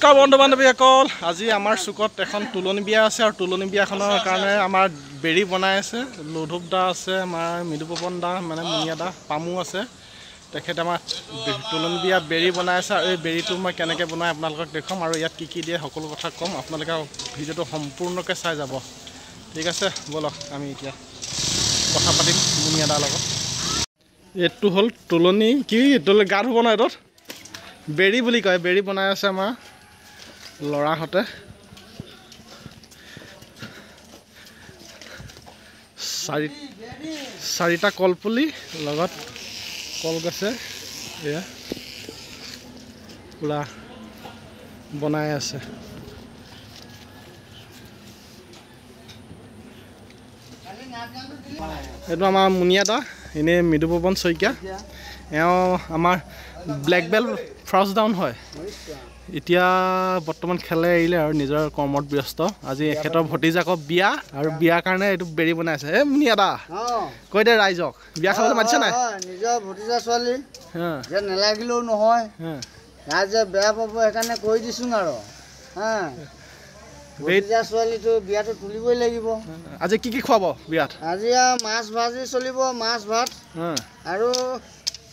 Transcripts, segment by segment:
নমস্কাৰ বন্ধু বান্ধৱীসকল আজি আমাৰ চুকত এখন তুলনি বিয়া আছে আৰু তুলনি বিয়াখনৰ কাৰণে আমাৰ বেৰি বনাই আছে লধুপ দা আছে আমাৰ মৃদুপৱন দা মানে মুনিয়া দা পামু আছে তেখেতে আমাৰ তুলনি বিয়া বেৰি বনাই আছে আৰু এই বেৰিটো মই কেনেকৈ বনাই আপোনালোকক দেখাম আৰু ইয়াত কি দিয়ে সকলো কথা কম আপোনালোকে ভিডিঅ'টো সম্পূৰ্ণকৈ চাই যাব ঠিক আছে বলক আমি এতিয়া কথা পাতিম মুনিয়া দাৰ লগত এইটো হ'ল তুলনি কি গা ধুব নাই এইটোত বেৰি বুলি কয় বেৰি বনাই আছে আমাৰ লৰাহঁতে চাৰিটা কলপুলি লগত কলগছে এয়া পুৰা বনাই আছে এইটো আমাৰ মুনিয়া দা এনে মৃদুপৱন শইকীয়া এওঁ আমাৰ ব্লেক বেল্ট ফাৰ্ষ্ট ডাউন হয় এতিয়া বৰ্তমান খেলে এৰিলে আৰু নিজৰ কৰ্মত ব্যস্ত আজি এখেতৰ ভতিজাকক বিয়া আৰু বিয়াৰ কাৰণে এইটো বেৰি বনাই আছে মুনিয়া দা কৈ দে ৰাইজক বিয়া খাবলৈ মাতিছে নাই নিজৰ ভতিজা ছোৱালী যে নেলাগিলেও নহয় ৰাইজে বেয়া পাব সেইকাৰণে কৈ দিছোঁ আৰু ভতিজা ছোৱালীটো বিয়াটো তুলিবই লাগিব আজি কি খুৱাব বিয়াত আজি মাছ ভাজি চলিব মাছ ভাত আৰু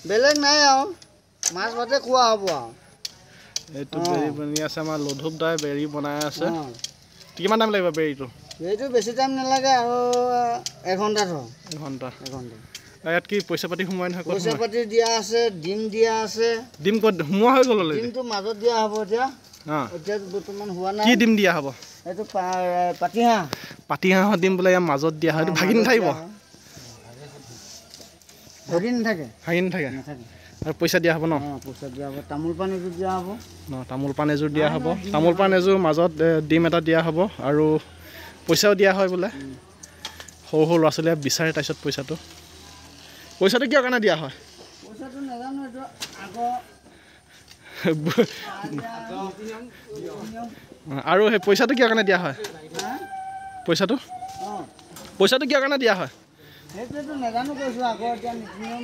বেলেগ নাই আৰু মাছ ভাতে খোৱা হ'ব আৰু এইটো বেৰি বনি আছে আমাৰ লধুপ দাই বেৰি বনাই আছে কিমান টাইম লাগিব বেৰিটো বেৰিটো বেছি টাইম নালাগে আৰু এঘণ্টা ইয়াত কি পইচা পাতি সোমাই নহয় পইচা পাতি দিয়া আছে ডিম দিয়া আছে ডিম ক'ত সোমোৱা হৈ গ'ল ডিমটো মাজত দিয়া হ'ব এতিয়া এতিয়া বৰ্তমান হোৱা নাই কি ডিম দিয়া হ'ব এইটো পাতিহাঁহৰ ডিম বোলে ইয়াৰ মাজত দিয়া হয় এইটো ভাগি নাথাকিব ভাগি নাথাকে আৰু পইচা দিয়া হ'ব ন পইচা দিয়া হ'ব তামোল পাণ এযোৰ দিয়া হ'ব তামোল পাণ এযোৰ দিয়া হ'ব তামোল পাণ এযোৰ মাজত ডিম এটা দিয়া হ'ব আৰু পইচাও দিয়া হয় বোলে সৰু সৰু ল'ৰা ছোৱালীয়ে বিচাৰে তাৰপিছত পইচাটো কিয় কাৰণে দিয়া হয় পইচাটো নাজানো এইটো আৰু সেই পইচাটো কিয় কাৰণে দিয়া হয় পইচাটো কিয় কাৰণে দিয়া হয় সেইটোতো নাজানো কৈছোঁ আকৌ এতিয়া নীতি নিয়ম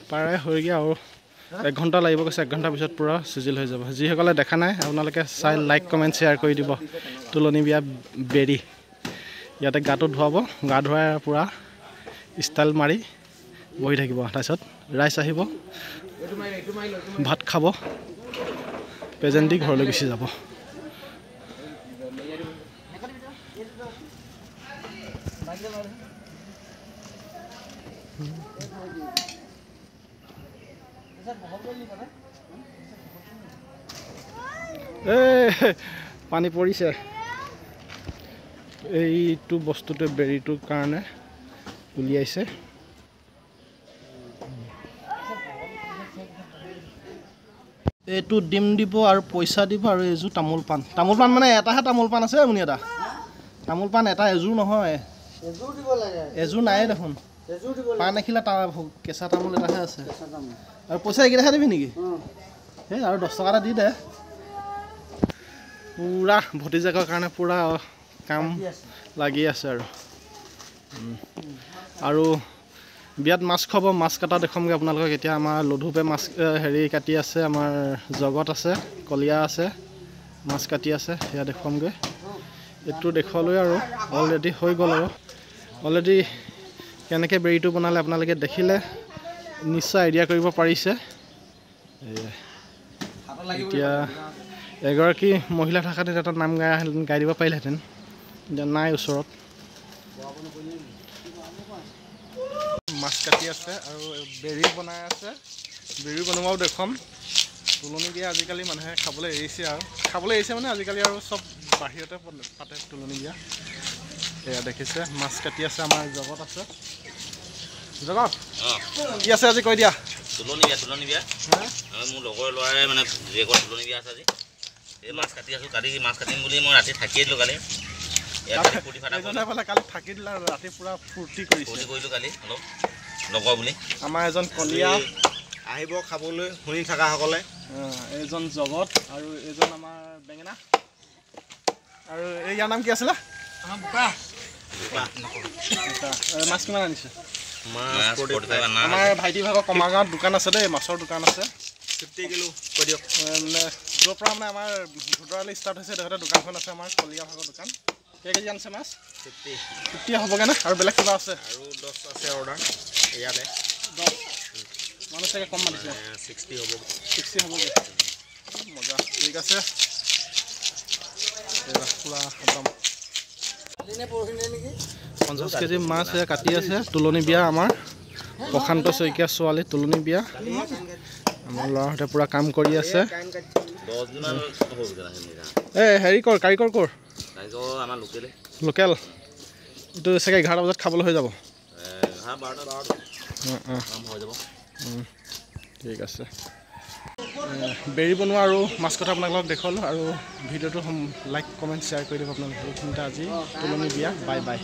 পাৰে হয়গৈ আৰু 1 ঘণ্টা লাগিব কৈছে 1 ঘণ্টাৰ পিছত পূৰা চিজিল হৈ যাব যিসকলে দেখা নাই আপোনালোকে চাই লাইক কমেণ্ট শ্বেয়াৰ কৰি দিব তুলনি বিয়া বেৰি ইয়াতে গাটো ধুৱাব গা ধুৱাই পূৰা ষ্টাইল মাৰি বহি থাকিব তাৰপিছত ৰাইজ আহিব ভাত খাব প্ৰেজেণ্ট দি ঘৰলৈ গুচি যাব পানী পৰিছে এইটো বস্তুটোৱে বেৰিটোৰ কাৰণে উলিয়াইছে এইটো ডিম দিব আৰু পইচা দিব আৰু এযোৰ তামোল পাণ মানে এটাহে তামোল পাণ আছে মুনিয়া দা তামোল পাণ এটা এযোৰ নহয় এযোৰ নাই দেখোন পাণ এখিলা কেঁচা তামোল এটাহে আছে আৰু পইচা এইকেইটাহে দিবি নেকি সেই আৰু 10 টকা এটা দি দে পুৰা ভতিজাকৰ কাৰণে পুৰা কাম লাগি আছে আৰু বিয়াত মাছ খাব মাছ কটা দেখুৱামগৈ আপোনালোকক এতিয়া আমাৰ লধুপে মাছ কাটি আছে আমাৰ জগত আছে কলীয়া আছে মাছ কাটি আছে সেয়া দেখুৱামগৈ এইটো দেখুৱালৈ আৰু অলৰেডি হৈ গ'ল আৰু অলৰেডি কেনেকৈ বেৰিটো বনালে আপোনালোকে দেখিলে নিশ্চয় আইডিয়া কৰিব পাৰিছে এতিয়া এগৰাকী মহিলা থকাহেঁতেন এটা নাম গাই দিব পাৰিলেহেঁতেন এতিয়া নাই ওচৰত মাছ কাটি আছে আৰু বেৰি বনাই আছে বেৰি বনোৱাও দেখুৱাম তুলনি বিয়া আজিকালি মানুহে খাবলৈ এৰিছে মানে আজিকালি আৰু চব বাহিৰতে পাতে তুলনি বিয়া এয়া দেখিছে মাছ কাটি আছে আমাৰ জগত আছে জগত কি আছে আজি কৈ দিয়া তুলনি বিয়া মোৰ লগৰ ল'ৰাই মানে তুলনি বিয়া আছে আজি এই মাছ কাটি আছোঁ মাছ কাটিম বুলি মই ৰাতি থাকিয়ে দিলোঁ কালি কালি থাকি দিলা ৰাতি পুৰা ফূৰ্তি কৰিলোঁ কালি অলপ লগৰ বুলি আমাৰ এজন কলীয়া আহিব খাবলৈ শুনি থকাসকলে এজন জগত আৰু এজন আমাৰ বেঙেনা আৰু এই ইয়াৰ নাম কি আছিলে মাছ কিমান আনিছে মাছ 45 আনা আমাৰ ভাইটি ভাগৰ কমাৰগাঁৱত দোকান আছে দেই মাছৰ দোকান আছে 50 কিলো কৈ দিয়ক য'ৰ পৰা মানে আমাৰ ভোটৰালি ষ্টাৰ্ট হৈছে তেখেতে দোকানখন আছে আমাৰ কলীয়া ভাগৰ দোকান কেই কেজি আনিছে মাছ 50 হ'বগৈ নে আৰু বেলেগ কিবা আছে আৰু 10 আছে অৰ্ডাৰ ইয়াতে 10 মানুহ চাগে কম মানিছে 60 হ'ব 60 হ'বগৈ মজা ঠিক আছে পুৰা একদম 50 কেজি মাছ কাটি আছে তুলনি বিয়া আমাৰ প্ৰশান্ত শইকীয়া ছোৱালী তুলনি বিয়া আমাৰ ল'ৰাহঁতে পুৰা কাম কৰি আছে 10 দিনমান হ'ব এই হেৰি কৰ কাৰিকৰ কৰ আমাৰ লোকেল এইটো চাগে 11 বজাত খাবলৈ হৈ যাব 12 হৈ যাব ঠিক আছে বেৰি বনোৱা আৰু মাছ কথা আপোনালোকক দেখুৱালোঁ আৰু ভিডিঅ'টো লাইক কমেণ্ট শ্বেয়াৰ কৰি দিব আপোনালোকে এইখিনিতে আজি তুলনি বিয়া বাই বাই